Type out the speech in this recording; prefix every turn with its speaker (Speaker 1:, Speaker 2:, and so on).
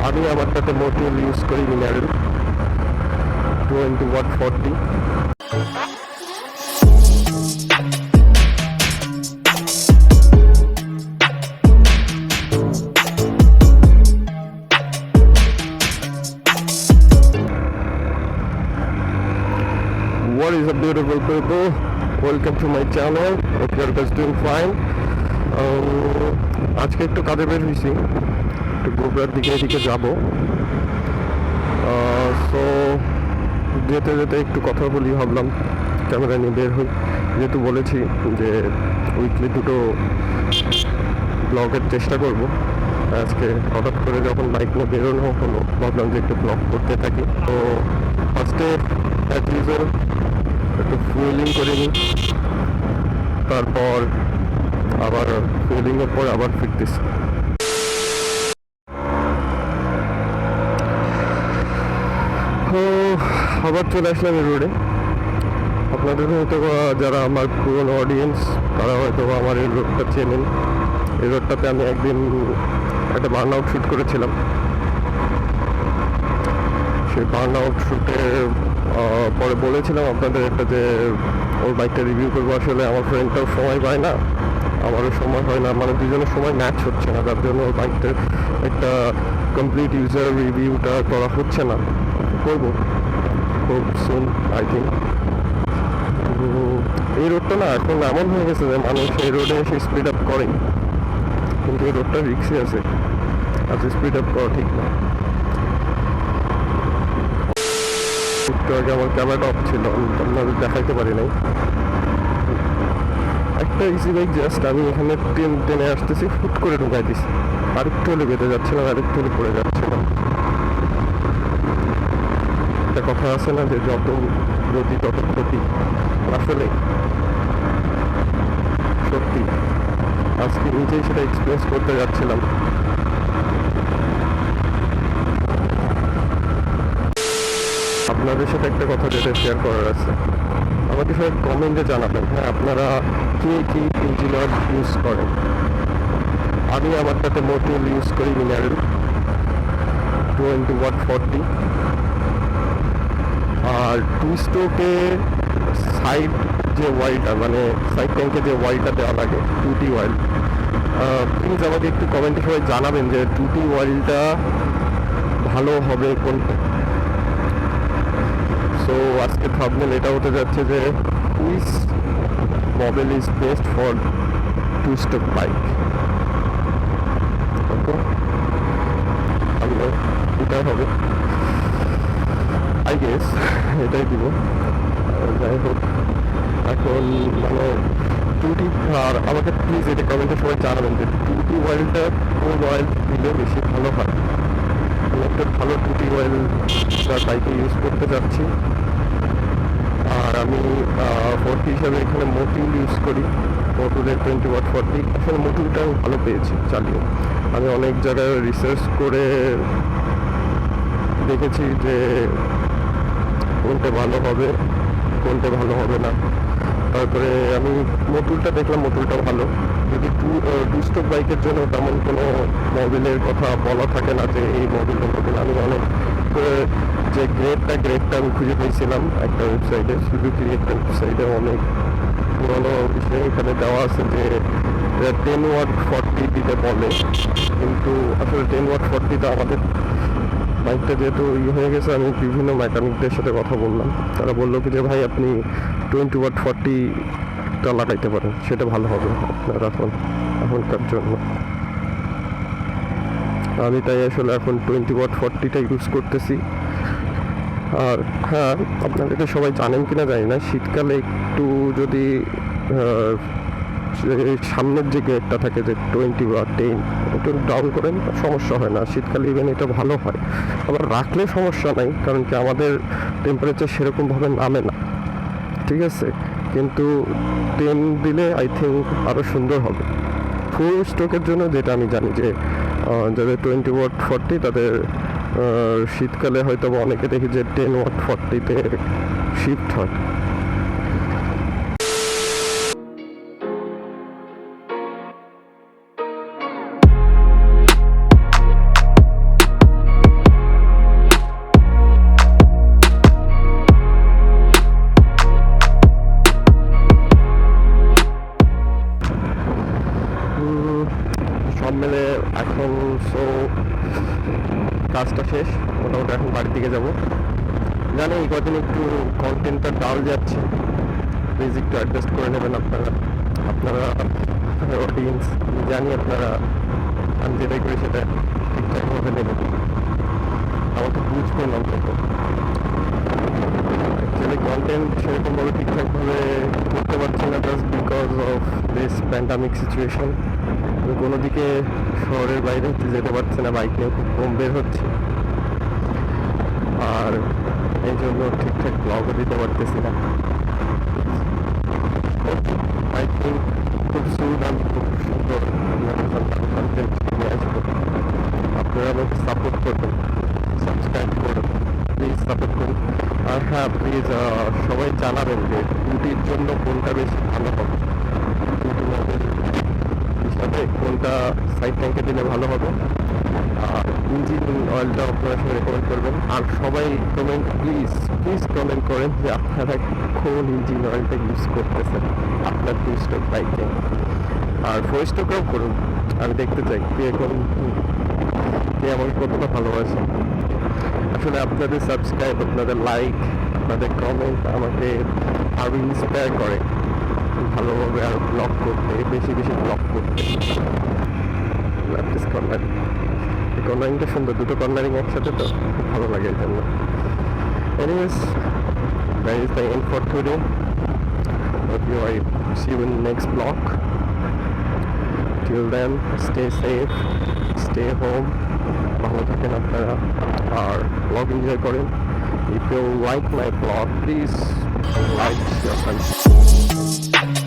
Speaker 1: আমি আমারটাতে মোটিউল ইউজ করি mineral 20 watt 40। What is up beautiful people, welcome to my channel. Hope you are guys doing fine. আজকে একটু কাজে বের হয়েছি, একটু গোবরার দিকে যাব। সো যেতে যেতে একটু কথা বলি, ভাবলাম ক্যামেরা নিয়ে বের হই। যেহেতু বলেছি যে উইকলি দুটো ব্লগের চেষ্টা করব, আজকে হঠাৎ করে যখন বাইক নিয়ে বেরোনো হলো, ভাবলাম যে একটু ব্লগ করতে থাকি। তো ফার্স্টে অ্যাজ ইউজুয়াল একটু ফুয়েলিং করে নিই, তারপর আবার ফুয়েলিংয়ের পর আবার ফিরতেছি। তো আবার চলে আসলাম এই রোডে। আপনাদের হয়তো যারা আমার পুরনো অডিয়েন্স, তারা হয়তো আমার এই রোডটা চেনেন। এই রোডটাতে আমি একদিন একটা বার্ন আউট শ্যুট করেছিলাম। সেই বার্ন আউট শ্যুটে পরে বলেছিলাম আপনাদের একটা, যে ওর বাইকটা রিভিউ করবো। আসলে আমার ফ্রেন্ডটাও সময় পায় না, আমারও সময় হয় না, মানে দুজনের সময় ম্যাচ হচ্ছে না, যার জন্য ওর বাইকটার একটা কমপ্লিট ইউজার রিভিউটা করা হচ্ছে না। করবো খুব সুন আই থিঙ্ক। এই রোডটা না এখন এমন হয়ে গেছে যে মানুষ এই রোডে এসে স্পিড আপ করে, কিন্তু এই রোডটা রিক্সি আছে, আর স্পিড আপ করা ঠিক না। একটু আগে আমার ক্যামেরাটা অফ ছিল, আমি আপনাদের দেখাইতে পারি নাই। একটা ইজি বাইক জাস্ট আমি এখানে টেনে আসতেছি, ফুট করে ঢুকাই দিছি, আরেকটু হলে বেঁধে যাচ্ছিলাম, আরেকটু হলে পড়ে যাচ্ছিলাম। একটা কথা আছে না যে যত গতি তত ক্ষতি, আসলে সত্যি আজকে নিজেই সেটা এক্সপিরিয়েন্স করতে যাচ্ছিলাম। আপনাদের সাথে একটা কথা যেটা শেয়ার করার আছে, আমাকে সবাই কমেন্টে জানাবেন, হ্যাঁ আপনারা কে কি ইঞ্জিন অয়েল ইউজ করেন। আমি আমারটাতে মোটিউল ইউজ করি মিনারেল 20 ওয়াট 40। আর টু স্ট্রোকে সাইড যে ওয়াইলটা, মানে সাইড ট্যাঙ্কে যে ওয়াইলটা দেওয়া লাগে, 2T ওয়াইল, প্লিজ আমাকে একটু কমেন্টে সবাই জানাবেন যে 2T ওয়াইলটা ভালো হবে কোনটা। সো আজকে থাম্বনেল এটা হতে যাচ্ছে যে which model is best for two stroke bike. Okay, এটাই হবে আই গেস, এটাই দিব। যাই হোক, এখন মানে 2T, আর আমাকে প্লিজ এটা কমেন্টে সবাই জানাবেন যে 2T ওয়াইলটা কোন অয়েল দিলে বেশি ভালো হয়। আমি একটা ভালো 2T ওয়েল বাইকে ইউজ করতে যাচ্ছি। আর আমি 40 হিসাবে এখানে মোটিউল ইউজ করি, মোটুলের 20 ওয়াট 40। আসলে মোটুলটা আমি ভালো পেয়েছি চালিয়ে। আমি অনেক জায়গায় রিসার্চ করে দেখেছি যে কোনটা ভালো হবে, কোনটা ভালো হবে না। তারপরে আমি মোটুলটা দেখলাম, মোটুলটা ভালো। যদি টু স্ট্রোক বাইকের জন্য তেমন কোনো মোবিলের কথা বলা থাকে না যে এই মোবিল। আমি অনেক যে গ্রেডটা আমি খুঁজে পেয়েছিলাম একটা ওয়েবসাইটে, শুধু একটা ওয়েবসাইটে অনেক পুরোনো বিষয় এখানে দেওয়া আছে যে 10 ওয়াট 40 দিতে বলে, কিন্তু আসলে 10 ওয়াট 40টা আমাদের বাইকটা যেহেতু হয়ে গেছে, আমি বিভিন্ন মেকানিকদের সাথে কথা বললাম, তারা বললো কি যে ভাই আপনি 20 ওয়াট 40টা লাগাইতে পারেন, সেটা ভালো হবে আপনার এখনকার জন্য। আমি তাই আসলে এখন 20 ওয়াট 40টা ইউজ করতেছি। আর হ্যাঁ, আপনাদেরকে সবাই জানেন কিনা জানি না, শীতকালে একটু যদি সামনের যে গেটটা থাকে যে 20 বা 10 একটু ডাউন করেন, সমস্যা হয় না। শীতকালে ইভেন এটা ভালো হয়, আবার রাখলে সমস্যা নাই, কারণ কি আমাদের টেম্পারেচার সেরকমভাবে নামে না, ঠিক আছে। কিন্তু 10 দিলে আই থিঙ্ক আরও সুন্দর হবে ফুল স্ট্রোকের জন্য। যেটা আমি জানি যে যাদের 20 ওয়াট 40 তাদের শীতকালে হয়তো অনেকে দেখি যে 10 ওয়াট 40তে শিফট হয়। কাজটা শেষ, মোটামুটি এখন বাড়ির দিকে যাব। জানি এই কদিন একটু কন্টেন্টটা ডাল যাচ্ছে, প্লিজ একটু অ্যাডজাস্ট করে নেবেন আপনারা অডিয়েন্স। জানি আপনারা আমি যেটাই করি সেটা ঠিকঠাকভাবে নেবেন, আমাকে বুঝবেন অন্তত। অ্যাকচুয়ালি কন্টেন্ট সেরকমভাবে ঠিকঠাকভাবে করতে পারছি না, just because of this pandemic situation. আমি কোনো দিকে শহরের বাইরে যেতে পারছি না, বাইক নিয়ে খুব কম বের হচ্ছে, আর এই জন্য ঠিকঠাক ব্লগও দিতে পারতেছি না। আই থিঙ্ক খুব সুন আমি খুব সুন্দর কন্টেন্ট নিয়ে আসবো। আপনারা আমাকে সাপোর্ট করবেন, সাবস্ক্রাইব করুন, প্লিজ সাপোর্ট করুন। আর হ্যাঁ, প্লিজ সবাই জানাবেন যে স্কুটির জন্য কোনটা বেশি ভালো হবে, স্কুটি মডেল হিসাবে কোনটা সাইড ট্যাঙ্কে দিলে ভালো হবে, আর ইঞ্জিন অয়েলটা আপনারা সবাই রেকমেন্ড করবেন। আর সবাই কমেন্ট প্লিজ কমেন্ট করেন যে আপনারা কোন ইঞ্জিন অয়েলটা ইউজ করতেছেন আপনার 2 স্ট্রোক বাইকে, আর 4 স্ট্রোকও করুন। আমি দেখতে চাই কে আমাকে কতটা ভালোবাসে। আসলে আপনাদের সাবস্ক্রাইব, আপনাদের লাইক, আপনাদের কমেন্ট আমাকে আরও ইন্সপায়ার করে ভালোভাবে আর ব্লগ করতে, বেশি ব্লগ করতে। এই কর্নারিংটা সুন্দর, দুটো কর্নারিং একসাথে তো খুব ভালো লাগে এই জন্য। Anyways, that is the end for today. Hope you I see you in the next vlog. Till then, stay safe, stay home, ভালো থাকেন আপনারা আর ব্লগ এনজয় করেন। If you like my vlog, please like, share, and